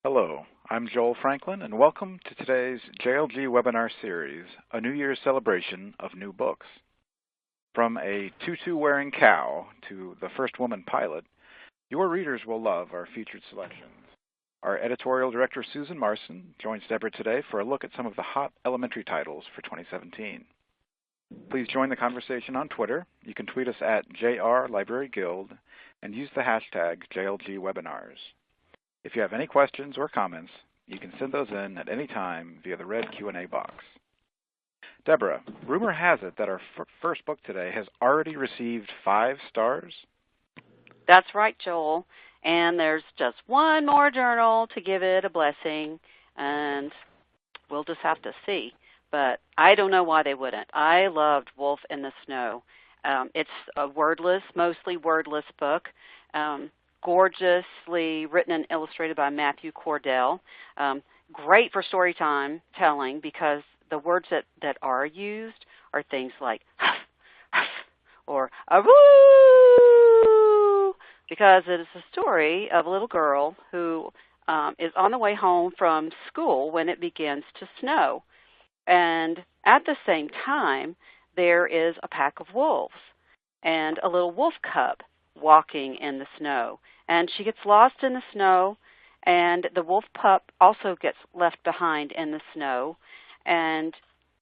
Hello, I'm Joel Franklin, and welcome to today's JLG webinar series, a New Year's celebration of new books. From a tutu-wearing cow to the first woman pilot, your readers will love our featured selections. Our editorial director, Susan Marston, joins Deborah today for a look at some of the hot elementary titles for 2017. Please join the conversation on Twitter. You can tweet us at JR Library Guild and use the hashtag JLGWebinars. If you have any questions or comments, you can send those in at any time via the red Q&A box. Deborah, rumor has it that our first book today has already received 5 stars? That's right, Joel. And there's just one more journal to give it a blessing, and we'll just have to see. But I don't know why they wouldn't. I loved Wolf in the Snow. It's a mostly wordless book. Gorgeously written and illustrated by Matthew Cordell. Great for story time telling because the words that are used are things like huff, huff, or a-woo, because it is a story of a little girl who is on the way home from school when it begins to snow. And at the same time, there is a pack of wolves and a little wolf cub walking in the snow. And she gets lost in the snow, and the wolf pup also gets left behind in the snow. And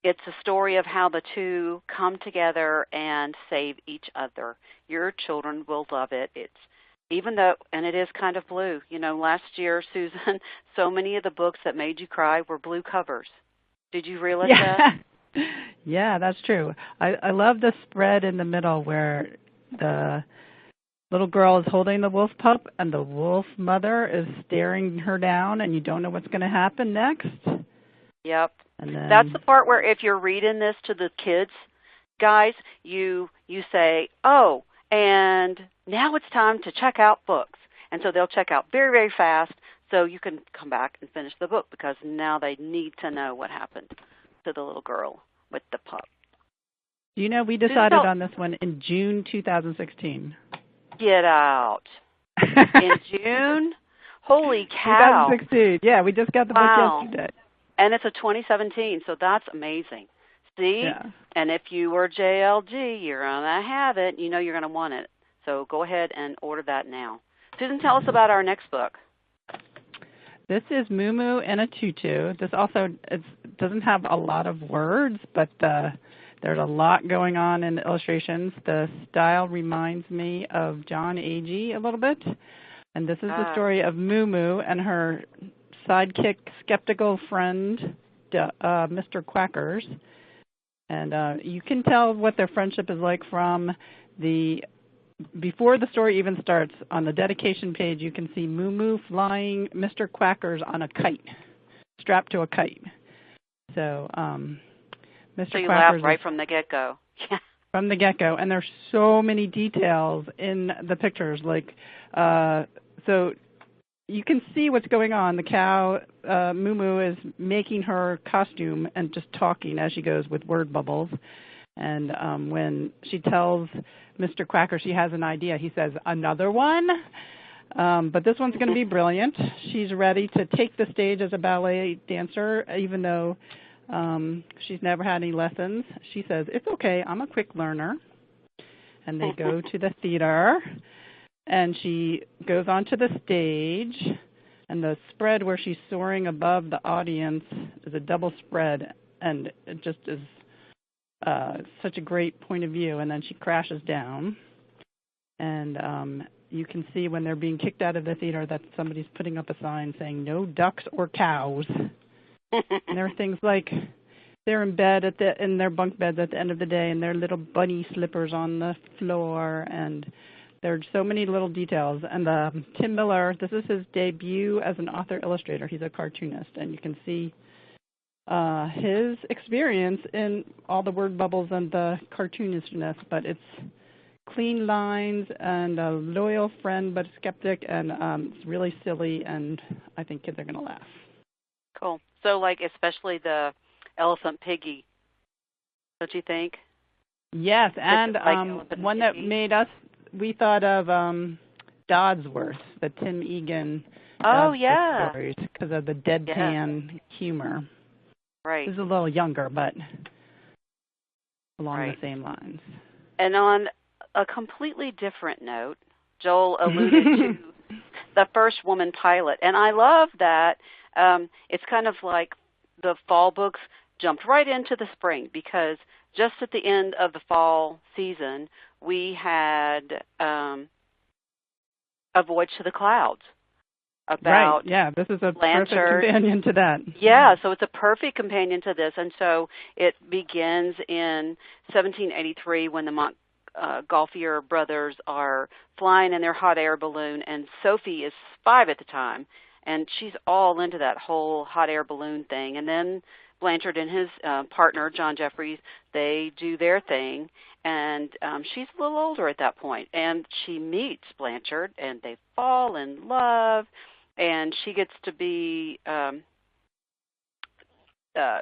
it's a story of how the two come together and save each other. Your children will love it. And it is kind of blue. You know, last year, Susan, so many of the books that made you cry were blue covers. Did you realize that? Yeah, that's true. I love the spread in the middle where the little girl is holding the wolf pup and the wolf mother is staring her down and you don't know what's going to happen next. Yep. And then, that's the part where if you're reading this to the kids, guys, you say, oh, and now it's time to check out books. And so they'll check out very, very fast so you can come back and finish the book because now they need to know what happened to the little girl with the pup. You know, we decided on this one in June 2016. Get out. In June? Holy cow. 2016. Yeah, we just got the book yesterday. And it's a 2017, so that's amazing. See? Yeah. And if you were JLG, you're going to have it. You know you're going to want it. So go ahead and order that now. Susan, tell us about our next book. This is Moo Moo in a Tutu. This also doesn't have a lot of words, but there's a lot going on in the illustrations. The style reminds me of John Agee a little bit. And this is the story of Moo Moo and her sidekick, skeptical friend, Mr. Quackers. And you can tell what their friendship is like from before the story even starts. On the dedication page, you can see Moo Moo flying Mr. Quackers on a kite, strapped to a kite. So Mr. So you Quackers laugh right from the get-go. From the get-go. And there's so many details in the pictures. Like, so you can see what's going on. The cow, Moo Moo, is making her costume and just talking as she goes with word bubbles. And when she tells Mr. Quacker she has an idea, he says, another one? But this one's going to be brilliant. She's ready to take the stage as a ballet dancer, even though she's never had any lessons. She says, it's okay, I'm a quick learner. And they go to the theater, and she goes onto the stage, and the spread where she's soaring above the audience is a double spread, and it just is such a great point of view. And then she crashes down, and you can see when they're being kicked out of the theater that somebody's putting up a sign saying, no ducks or cows. And there are things like they're in bed in their bunk beds at the end of the day, and their little bunny slippers on the floor, and there are so many little details. And Tim Miller, this is his debut as an author-illustrator. He's a cartoonist, and you can see his experience in all the word bubbles and the cartoonishness, but it's clean lines and a loyal friend but a skeptic, and it's really silly, and I think kids are going to laugh. Cool. So, like, especially the elephant piggy, don't you think? Yes, and one that made us, we thought of Dodsworth, the Tim Egan Oh, Dodsworth yeah. stories, because of the deadpan humor. Right. This is a little younger, but along Right. the same lines. And on a completely different note, Joel alluded to the first woman pilot. And I love that. It's kind of like the fall books jumped right into the spring, because just at the end of the fall season, we had A Voyage to the Clouds about right. Yeah, this is a Blanchard. perfect companion to that. Yeah, so it's a perfect companion to this. And so it begins in 1783 when the Montgolfier brothers are flying in their hot air balloon, and Sophie is 5 at the time, and she's all into that whole hot air balloon thing. And then Blanchard and his partner, John Jeffries, they do their thing, and she's a little older at that point. And she meets Blanchard, and they fall in love, and she gets to be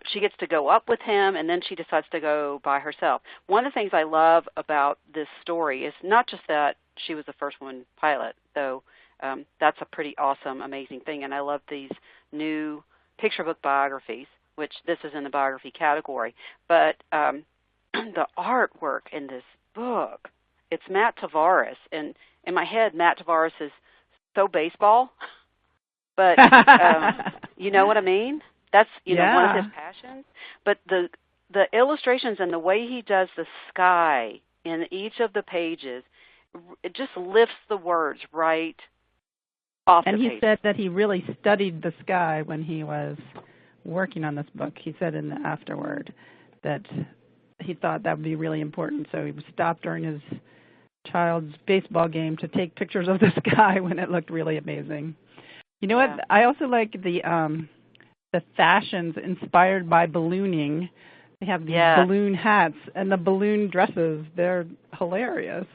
she gets to go up with him, and then she decides to go by herself. One of the things I love about this story is not just that she was the first woman pilot, though that's a pretty awesome, amazing thing, and I love these new picture book biographies, which this is in the biography category, but the artwork in this book, it's Matt Tavares, and in my head, Matt Tavares is so baseball, but you know what I mean? That's one of his passions. But the illustrations and the way he does the sky in each of the pages, it just lifts the words right off the page. And he said that he really studied the sky when he was working on this book. He said in the afterword that he thought that would be really important, so he stopped during his child's baseball game to take pictures of the sky when it looked really amazing. You know what? I also like the fashions inspired by ballooning. They have these balloon hats and the balloon dresses. They're hilarious.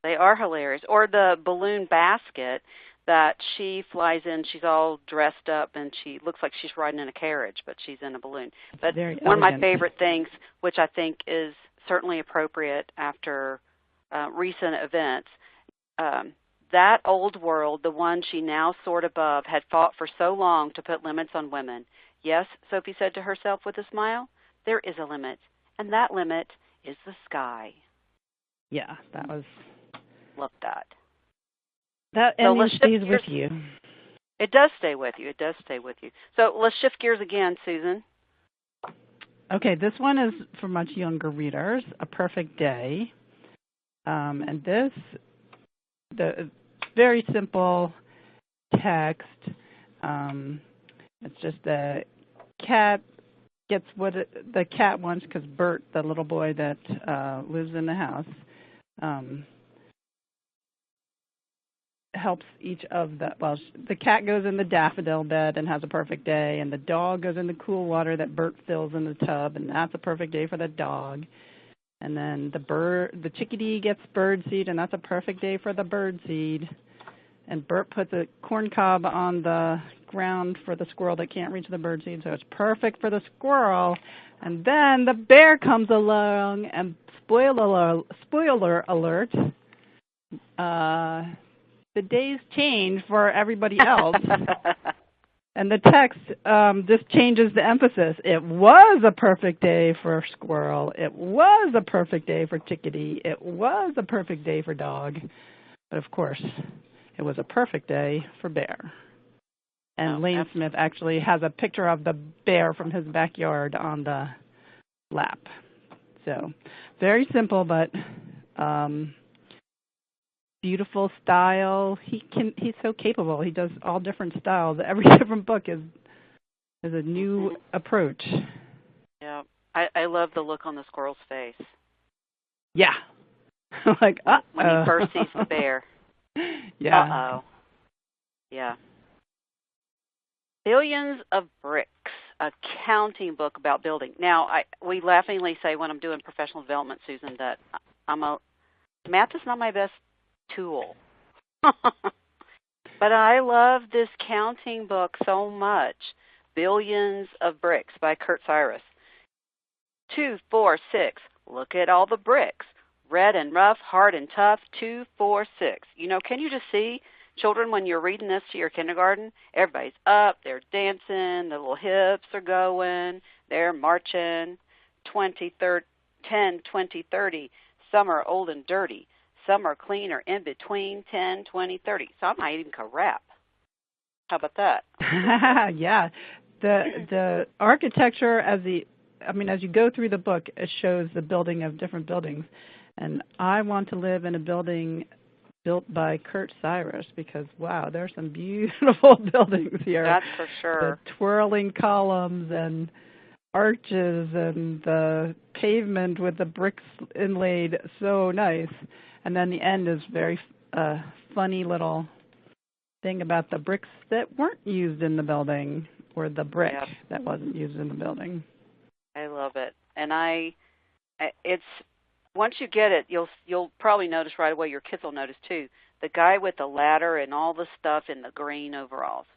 They are hilarious. Or the balloon basket that she flies in. She's all dressed up, and she looks like she's riding in a carriage, but she's in a balloon. But one of my favorite things, which I think is certainly appropriate after recent events, that old world, the one she now soared above, had fought for so long to put limits on women. Yes, Sophie said to herself with a smile, there is a limit, and that limit is the sky. Yeah, that was... Love that. That ending stays with you. It does stay with you. It does stay with you. So let's shift gears again, Susan. Okay, this one is for much younger readers, A Perfect Day. And this, the very simple text. It's just the cat gets what the cat wants, because Bert, the little boy that lives in the house, helps each of the cat goes in the daffodil bed and has a perfect day, and the dog goes in the cool water that Bert fills in the tub, and that's a perfect day for the dog. And then the chickadee gets bird seed, and that's a perfect day for the bird seed. And Bert puts a corn cob on the ground for the squirrel that can't reach the bird seed, so it's perfect for the squirrel. And then the bear comes along, and spoiler alert, the days change for everybody else. And the text just changes the emphasis. It was a perfect day for squirrel. It was a perfect day for chickadee. It was a perfect day for dog. But, of course, it was a perfect day for bear. And Lane Smith actually has a picture of the bear from his backyard on the lap. So very simple, but beautiful style. He's so capable. He does all different styles. Every different book is a new approach. Yeah, I love the look on the squirrel's face. Yeah, like when he first sees the bear. Yeah. Yeah. Billions of Bricks, a counting book about building. Now, we laughingly say when I'm doing professional development, Susan, that math is not my best tool. But I love this counting book so much. Billions of Bricks by Kurt Cyrus. 2, 4, 6. Look at all the bricks. Red and rough, hard and tough, 2, 4, 6. You know, can you just see children when you're reading this to your kindergarten? Everybody's up, they're dancing, the little hips are going, they're marching. 20, 30, 10, 20, 30. Some are old and dirty. Some are clean or in between, 10, 20, 30. Some might even can rap. How about that? Yeah. The architecture as you go through the book, it shows the building of different buildings. And I want to live in a building built by Kurt Cyrus because, wow, there's some beautiful buildings here. That's for sure. The twirling columns and arches and the pavement with the bricks inlaid, so nice. And then the end is very funny little thing about the bricks that weren't used in the building, or the brick that wasn't used in the building. I love it, and it's once you get it, you'll probably notice right away. Your kids will notice too. The guy with the ladder and all the stuff in the green overalls,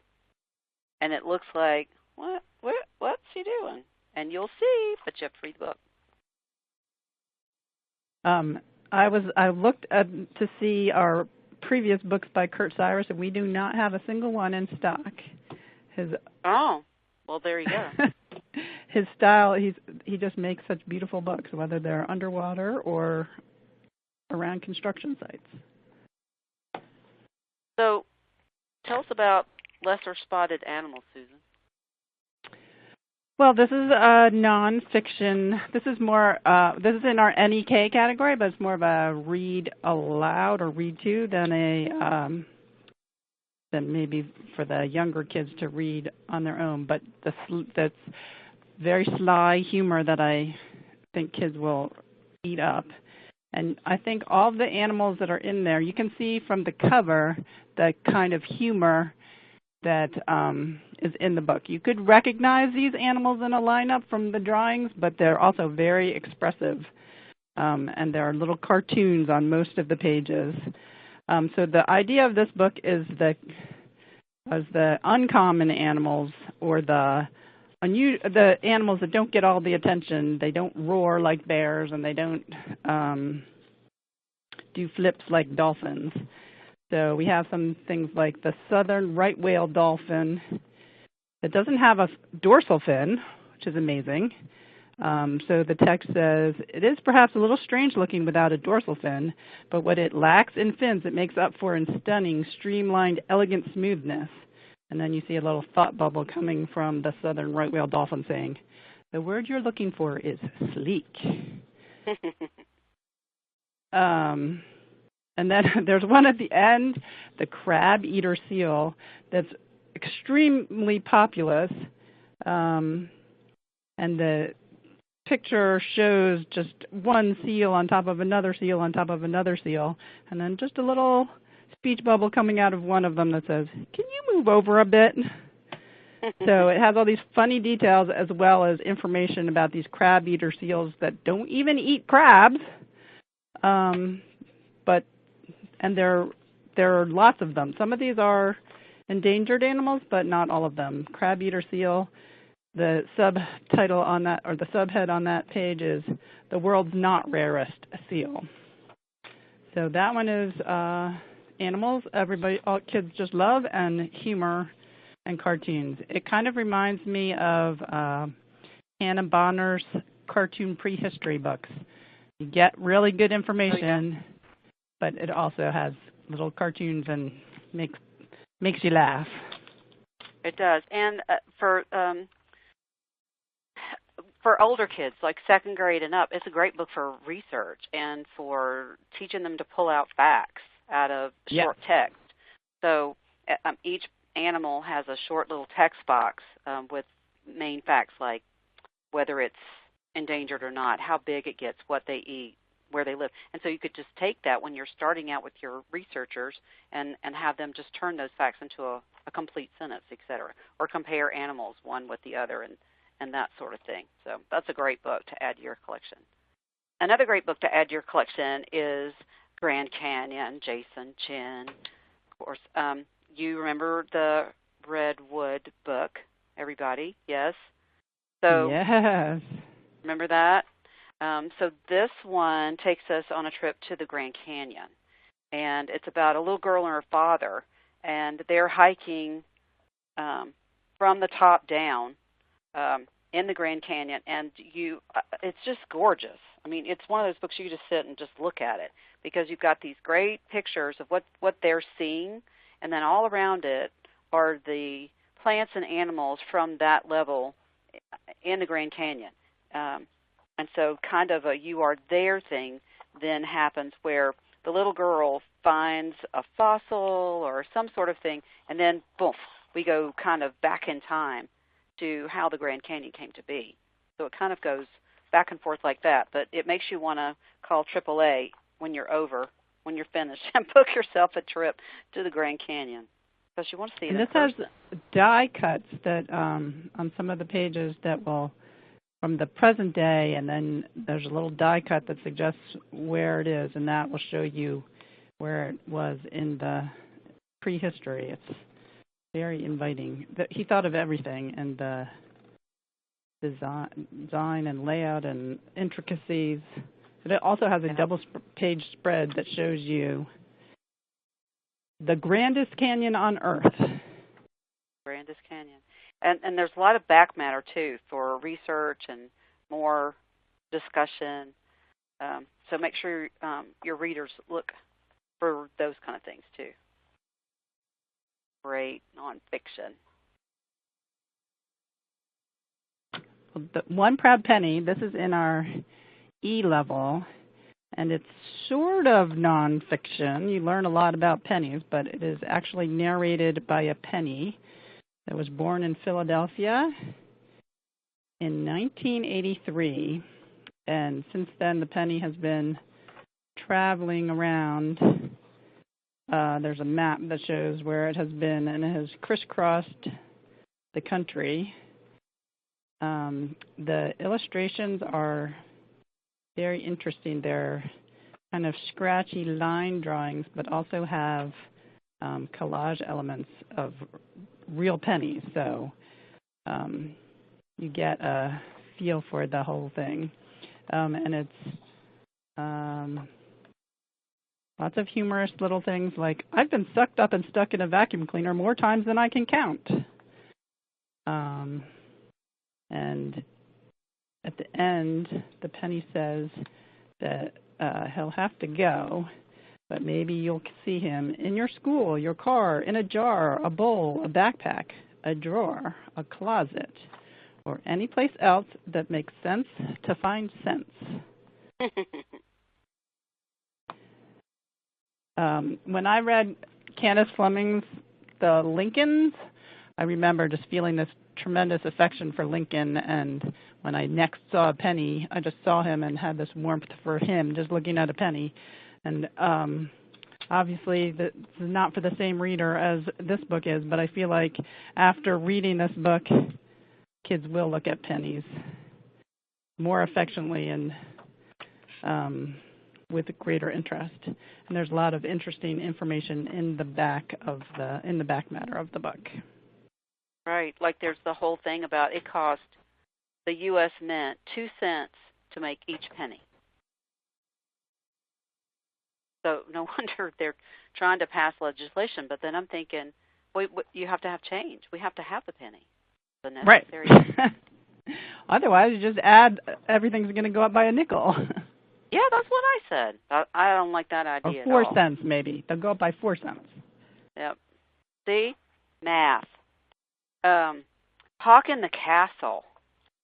and it looks like what's he doing? And you'll see, but you have to read the book. I looked to see our previous books by Kurt Cyrus, and we do not have a single one in stock. Oh, well, there you go. His style, he just makes such beautiful books, whether they're underwater or around construction sites. So, tell us about lesser spotted animals, Susan. Well, this is a nonfiction. This is more. This is in our NEK category, but it's more of a read aloud or read to than maybe for the younger kids to read on their own. But that's very sly humor that I think kids will eat up. And I think all the animals that are in there, you can see from the cover the kind of humor that is in the book. You could recognize these animals in a lineup from the drawings, but they're also very expressive. And there are little cartoons on most of the pages. So the idea of this book is the uncommon animals, or the animals that don't get all the attention. They don't roar like bears, and they don't do flips like dolphins. So we have some things like the southern right whale dolphin that doesn't have a dorsal fin, which is amazing. So the text says, it is perhaps a little strange looking without a dorsal fin, but what it lacks in fins it makes up for in stunning, streamlined, elegant smoothness. And then you see a little thought bubble coming from the southern right whale dolphin saying, the word you're looking for is sleek. And then there's one at the end, the crab-eater seal, that's extremely populous. And the picture shows just one seal on top of another seal on top of another seal, and then just a little speech bubble coming out of one of them that says, can you move over a bit? So it has all these funny details as well as information about these crab-eater seals that don't even eat crabs. And there are lots of them. Some of these are endangered animals, but not all of them. Crab-eater seal, the subtitle on that, or the subhead on that page is the world's not rarest seal. So that one is animals all kids just love, and humor and cartoons. It kind of reminds me of Hannah Bonner's cartoon prehistory books. You get really good information, but it also has little cartoons and makes you laugh. It does. And for older kids, like second grade and up, it's a great book for research and for teaching them to pull out facts out of short text. So each animal has a short little text box with main facts like whether it's endangered or not, how big it gets, what they eat, where they live. And so you could just take that when you're starting out with your researchers and have them just turn those facts into a complete sentence, et cetera, or compare animals one with the other and that sort of thing. So that's a great book to add to your collection. Another great book to add to your collection is Grand Canyon, Jason Chin. Of course, you remember the Redwood book, everybody? Yes? So yes. Remember that? So this one takes us on a trip to the Grand Canyon, and it's about a little girl and her father, and they're hiking from the top down in the Grand Canyon, and it's just gorgeous. I mean, it's one of those books you just sit and just look at it, because you've got these great pictures of what they're seeing, and then all around it are the plants and animals from that level in the Grand Canyon. And so kind of a you are there thing then happens, where the little girl finds a fossil or some sort of thing, and then boom, we go kind of back in time to how the Grand Canyon came to be. So it kind of goes back and forth like that, but it makes you want to call AAA when you're finished, and book yourself a trip to the Grand Canyon, because you want to see it. And this has die cuts that on some of the pages that will from the present day, and then there's a little die cut that suggests where it is, and that will show you where it was in the prehistory. It's very inviting. He thought of everything, and the design and layout and intricacies. It also has a double-page spread that shows you the grandest canyon on Earth. Grandest canyon. And there's a lot of back matter, too, for research and more discussion. So make sure your readers look for those kind of things, too. Great nonfiction. The One Proud Penny, this is in our E-level, and it's sort of nonfiction. You learn a lot about pennies, but it is actually narrated by a penny that was born in Philadelphia in 1983, and since then the penny has been traveling around. There's a map that shows where it has been, and it has crisscrossed the country. The illustrations are very interesting. They're kind of scratchy line drawings, but also have collage elements of real pennies, so you get a feel for the whole thing. And it's lots of humorous little things like, I've been sucked up and stuck in a vacuum cleaner more times than I can count. And at the end, the penny says that he'll have to go, but maybe you'll see him in your school, your car, in a jar, a bowl, a backpack, a drawer, a closet, or any place else that makes sense to find sense. When I read Candace Fleming's The Lincolns, I remember just feeling this tremendous affection for Lincoln, and when I next saw a penny, I just saw him and had this warmth for him just looking at a penny. And obviously, this is not for the same reader as this book is, but I feel like after reading this book, kids will look at pennies more affectionately and with greater interest. And there's a lot of interesting information in the back matter of the book. Right, like there's the whole thing about it cost the U.S. Mint 2 cents to make each penny. So no wonder they're trying to pass legislation. But then I'm thinking, wait, you have to have change. We have to have the penny. The necessary. Right. Otherwise, you just add, everything's going to go up by a nickel. Yeah, that's what I said. I don't like that idea or 4 at all. cents, maybe. They'll go up by 4 cents. Yep. See? Math. Hawk in the Castle.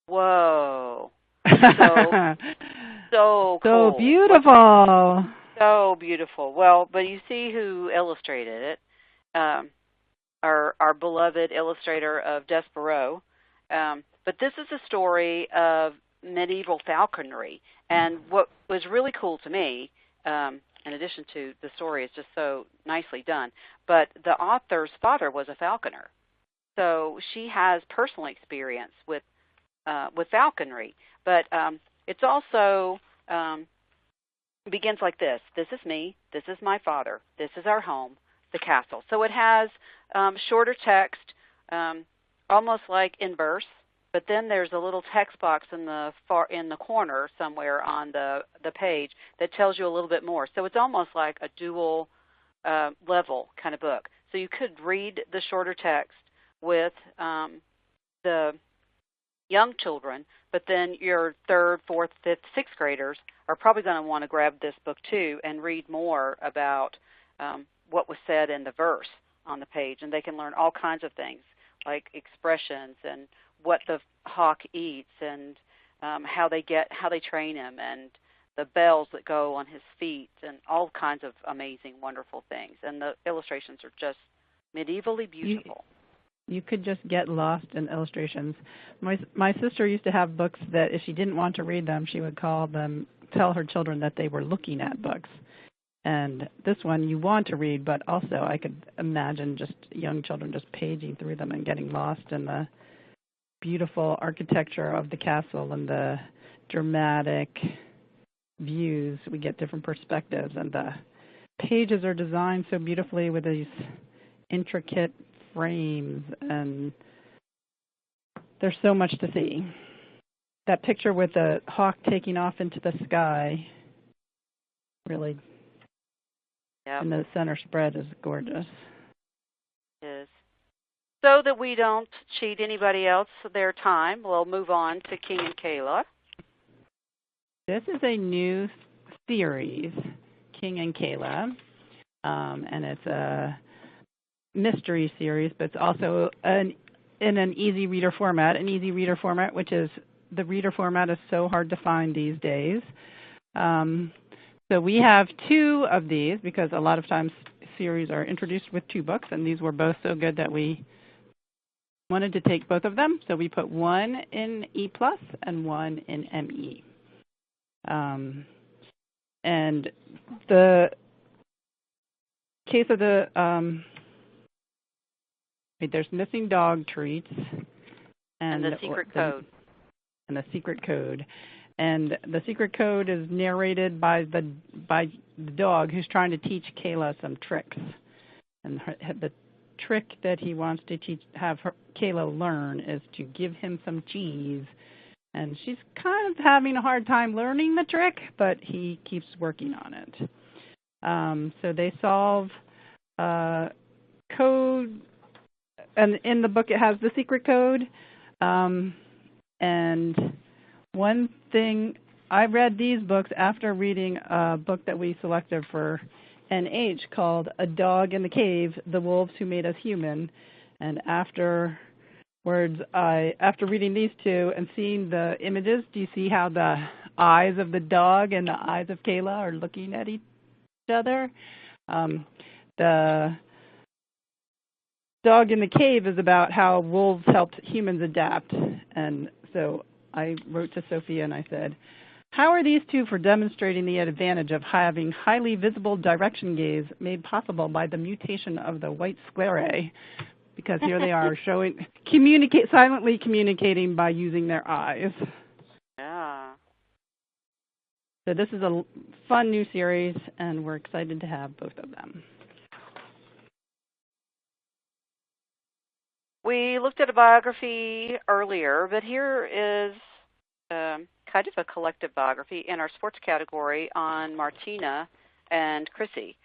Whoa. So cool. So beautiful. So beautiful. Well, but you see who illustrated it. Our beloved illustrator of Despereaux. But this is a story of medieval falconry. And what was really cool to me, in addition to the story, is just so nicely done, but the author's father was a falconer. So she has personal experience with falconry. But it's also begins like this. This is me. This is my father. This is our home, the castle. So it has shorter text, almost like in verse, but then there's a little text box in the corner somewhere on the page that tells you a little bit more. So it's almost like a dual level kind of book. So you could read the shorter text with the young children, but then your 3rd, 4th, 5th, 6th graders are probably going to want to grab this book too and read more about what was said in the verse on the page, and they can learn all kinds of things like expressions and what the hawk eats and how they train him and the bells that go on his feet and all kinds of amazing, wonderful things. And the illustrations are just medievally beautiful. You could just get lost in illustrations. My sister used to have books that if she didn't want to read them, she would tell her children that they were looking at books. And this one you want to read, but also I could imagine just young children just paging through them and getting lost in the beautiful architecture of the castle and the dramatic views. We get different perspectives, and the pages are designed so beautifully with these intricate frames, and there's so much to see. That picture with the hawk taking off into the sky, really, and the center spread is gorgeous. It is. So that we don't cheat anybody else their time, we'll move on to King and Kayla. This is a new series, King and Kayla, and it's a mystery series, but it's also in an easy reader format. An easy reader format, which is the reader format is so hard to find these days. So we have 2 of these because a lot of times series are introduced with 2 books, and these were both so good that we wanted to take both of them. So we put one in E+ and one in ME. And the case of the there's missing dog treats and the secret code. And the secret code. And the secret code is narrated by the dog who's trying to teach Kayla some tricks. And the trick that he wants to have Kayla learn is to give him some cheese. And she's kind of having a hard time learning the trick, but he keeps working on it. So they solve code, and in the book it has the secret code. And one thing, I read these books after reading a book that we selected for NH called A Dog in the Cave, The Wolves Who Made Us Human. And after reading these 2 and seeing the images, do you see how the eyes of the dog and the eyes of Kayla are looking at each other? The Dog in the Cave is about how wolves helped humans adapt. And so I wrote to Sophia and I said, how are these 2 for demonstrating the advantage of having highly visible direction gaze made possible by the mutation of the white sclerae? Because here they are silently communicating by using their eyes. Yeah. So this is a fun new series, and we're excited to have both of them. We looked at a biography earlier, but here is kind of a collective biography in our sports category on Martina and Chrissy.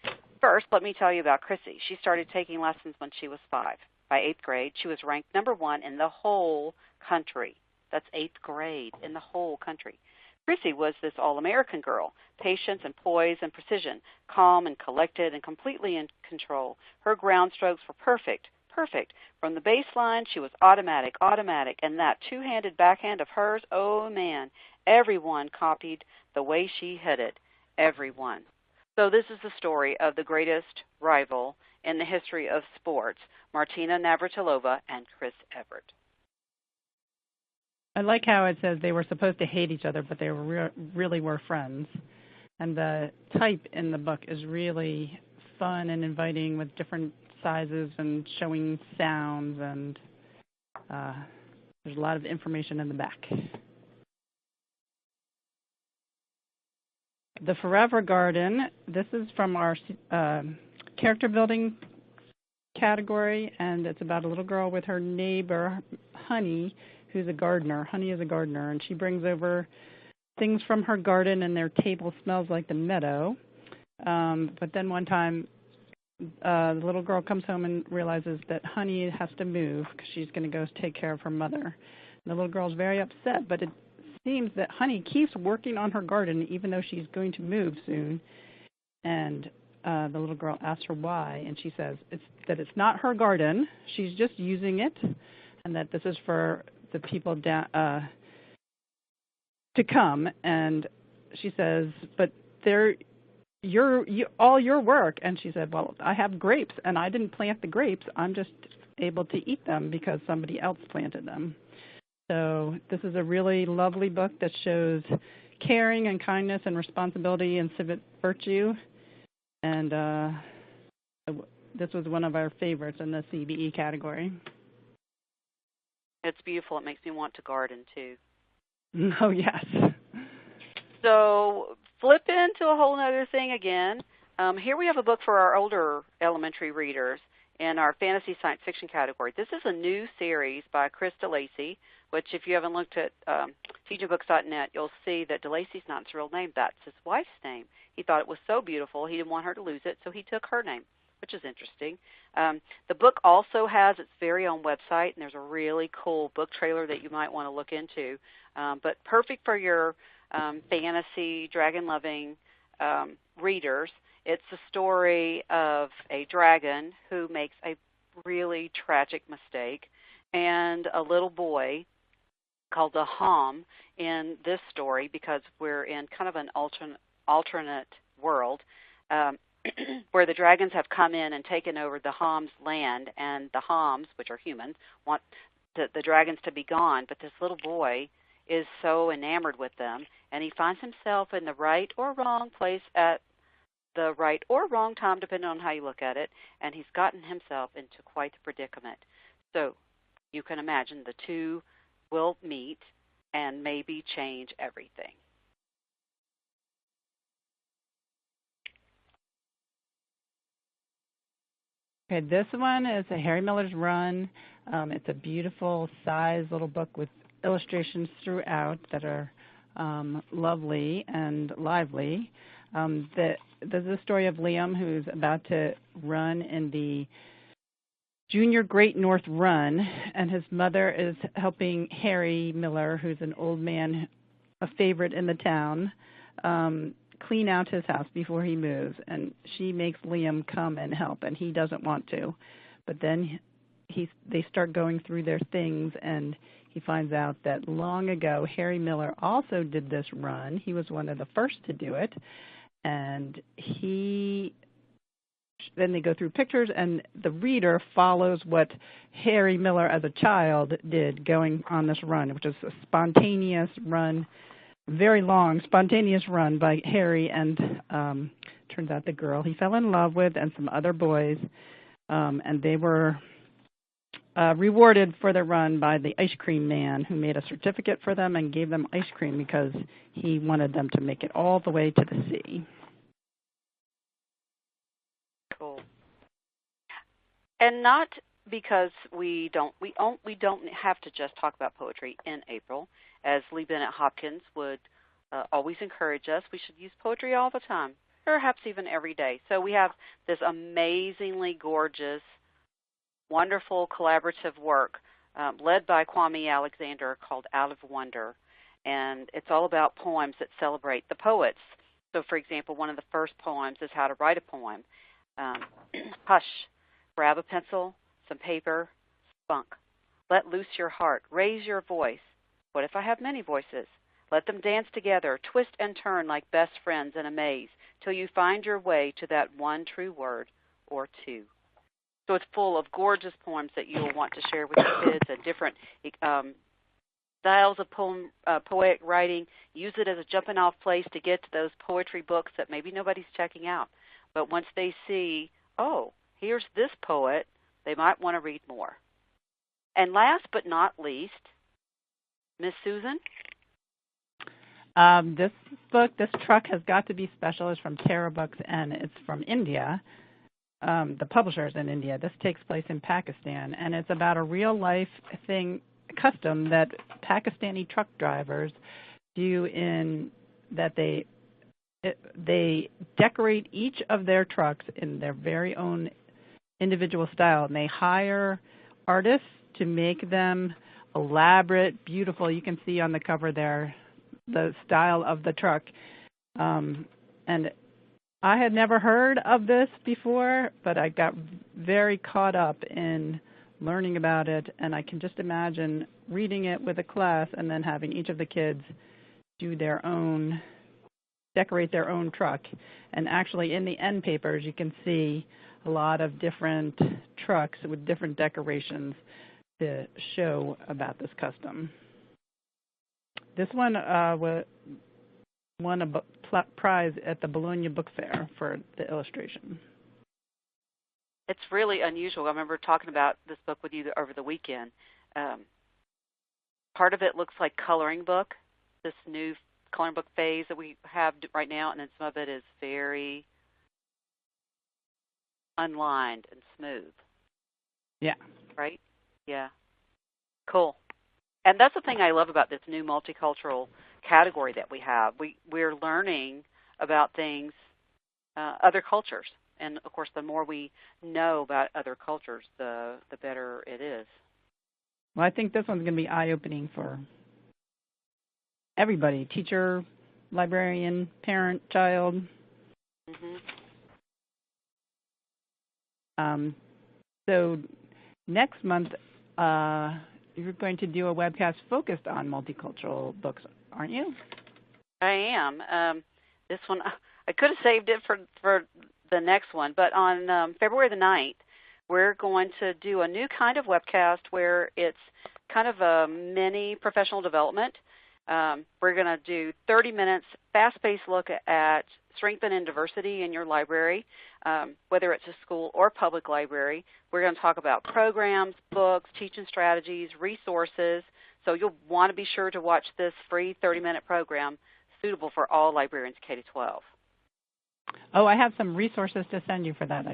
First, let me tell you about Chrissy. She started taking lessons when she was 5. By 8th grade, she was ranked #1 in the whole country. That's 8th grade in the whole country. Chrissy was this all-American girl, patience and poise and precision, calm and collected and completely in control. Her ground strokes were perfect. From the baseline, she was automatic, and that 2-handed backhand of hers, oh man, everyone copied the way she hit it, everyone. So this is the story of the greatest rival in the history of sports, Martina Navratilova and Chris Evert. I like how it says they were supposed to hate each other, but they really were friends. And the type in the book is really fun and inviting with different sizes and showing sounds, and there's a lot of information in the back. The Forever Garden, this is from our character building category, and it's about a little girl with her neighbor, Honey, who's a gardener. Honey is a gardener, and she brings over things from her garden, and their table smells like the meadow. But then one time, the little girl comes home and realizes that Honey has to move because she's going to go take care of her mother. And the little girl's very upset, but it seems that Honey keeps working on her garden even though she's going to move soon. And the little girl asks her why, and she says it's not her garden. She's just using it, and that this is for the people to come. And she says, but they're all your work. And she said, well, I have grapes, and I didn't plant the grapes. I'm just able to eat them because somebody else planted them. So this is a really lovely book that shows caring and kindness and responsibility and civic virtue. And this was one of our favorites in the CBE category. It's beautiful. It makes me want to garden, too. Oh, yes. So flip into a whole other thing again. Here we have a book for our older elementary readers in our fantasy science fiction category. This is a new series by Chris DeLacy, which if you haven't looked at teacherbooks.net, you'll see that DeLacy's not his real name. That's his wife's name. He thought it was so beautiful, he didn't want her to lose it, so he took her name, which is interesting. The book also has its very own website, and there's a really cool book trailer that you might want to look into, but perfect for your fantasy, dragon-loving readers. It's the story of a dragon who makes a really tragic mistake, and a little boy called the Hom in this story, because we're in kind of an alternate world where the dragons have come in and taken over the Hom's land, and the Homs, which are humans, want the dragons to be gone, but this little boy is so enamored with them, and he finds himself in the right or wrong place at the right or wrong time, depending on how you look at it, and he's gotten himself into quite the predicament. So you can imagine the two will meet and maybe change everything. Okay, this one is a Harry Miller's Run. It's a beautiful sized little book with illustrations throughout that are lovely and lively. There's the story of Liam, who's about to run in the Junior Great North Run, and his mother is helping Harry Miller, who's an old man, a favorite in the town, clean out his house before he moves. And she makes Liam come and help, and he doesn't want to. But then they start going through their things, and he finds out that long ago Harry Miller also did this run. He was one of the first to do it. And then they go through pictures, and the reader follows what Harry Miller as a child did going on this run, which is a spontaneous run, very long, spontaneous run by Harry and turns out the girl he fell in love with and some other boys, and they were rewarded for the run by the ice cream man, who made a certificate for them and gave them ice cream because he wanted them to make it all the way to the sea. Cool. And not because we don't have to just talk about poetry in April, as Lee Bennett Hopkins would always encourage us. We should use poetry all the time, perhaps even every day. So we have this amazingly gorgeous, wonderful collaborative work led by Kwame Alexander called Out of Wonder. And it's all about poems that celebrate the poets. So, for example, one of the first poems is How to Write a Poem. Hush, grab a pencil, some paper, spunk. Let loose your heart, raise your voice. What if I have many voices? Let them dance together, twist and turn like best friends in a maze, till you find your way to that one true word or two. So it's full of gorgeous poems that you'll want to share with your kids and different styles of poetic writing. Use it as a jumping-off place to get to those poetry books that maybe nobody's checking out. But once they see, oh, here's this poet, they might want to read more. And last but not least, Miss Susan? This book, This Truck Has Got to Be Special, is from Tara Books, and it's from India. The publisher is in India. This takes place in Pakistan, and it's about a real-life thing, custom that Pakistani truck drivers do in that they decorate each of their trucks in their very own individual style, and they hire artists to make them elaborate, beautiful. You can see on the cover there the style of the truck. And I had never heard of this before, but I got very caught up in learning about it, and I can just imagine reading it with a class and then having each of the kids do their own, decorate their own truck. And actually in the end papers you can see a lot of different trucks with different decorations to show about this custom. This one won a prize at the Bologna Book Fair for the illustration. It's really unusual. I remember talking about this book with you over the weekend. Part of it looks like coloring book, this new coloring book phase that we have right now, and then some of it is very unlined and smooth. Yeah. Right? Yeah. Cool. And that's the thing I love about this new multicultural category that we have. We're learning about things, other cultures. And, of course, the more we know about other cultures, the better it is. Well, I think this one's going to be eye-opening for everybody, teacher, librarian, parent, child. Mm-hmm. So next month, you're going to do a webcast focused on multicultural books, aren't you? I am. This one, I could have saved it for the next one, but on February the 9th, we're going to do a new kind of webcast where it's kind of a mini professional development. We're going to do 30 minutes, fast-paced look at strength and diversity in your library, whether it's a school or public library. We're going to talk about programs, books, teaching strategies, resources. So you'll want to be sure to watch this free 30-minute program suitable for all librarians K-12. Oh, I have some resources to send you for that.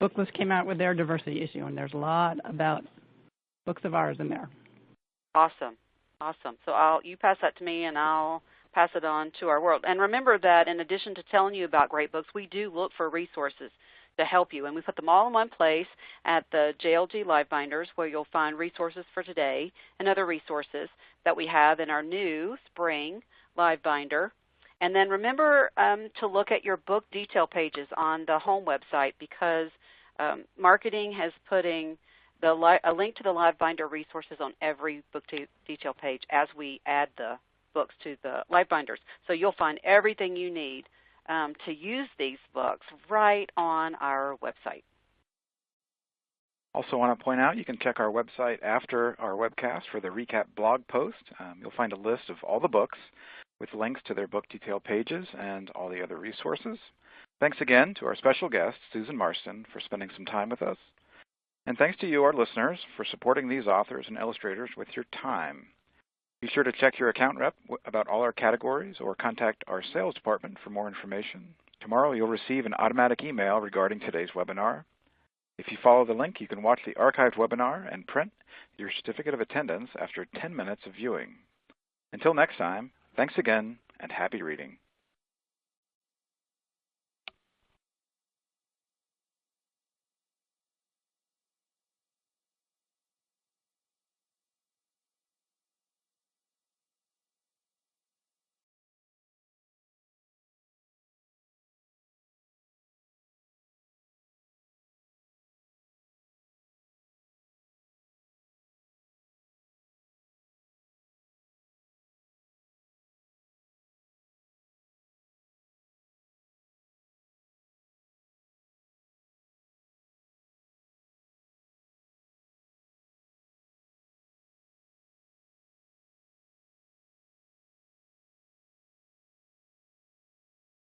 Booklist came out with their diversity issue, and there's a lot about books of ours in there. Awesome. Awesome. So you pass that to me, and I'll pass it on to our world. And remember that in addition to telling you about great books, we do look for resources to help you. And we put them all in one place at the JLG Live Binders, where you'll find resources for today and other resources that we have in our new spring Live Binder. And then remember to look at your book detail pages on the home website, because marketing has putting a link to the Live Binder resources on every book detail page as we add the books to the Live Binders. So you'll find everything you need to use these books right on our website. Also want to point out you can check our website after our webcast for the recap blog post. You'll find a list of all the books with links to their book detail pages and all the other resources. Thanks again to our special guest, Susan Marston, for spending some time with us. And thanks to you, our listeners, for supporting these authors and illustrators with your time. Be sure to check your account rep about all our categories or contact our sales department for more information. Tomorrow you'll receive an automatic email regarding today's webinar. If you follow the link, you can watch the archived webinar and print your certificate of attendance after 10 minutes of viewing. Until next time, thanks again and happy reading.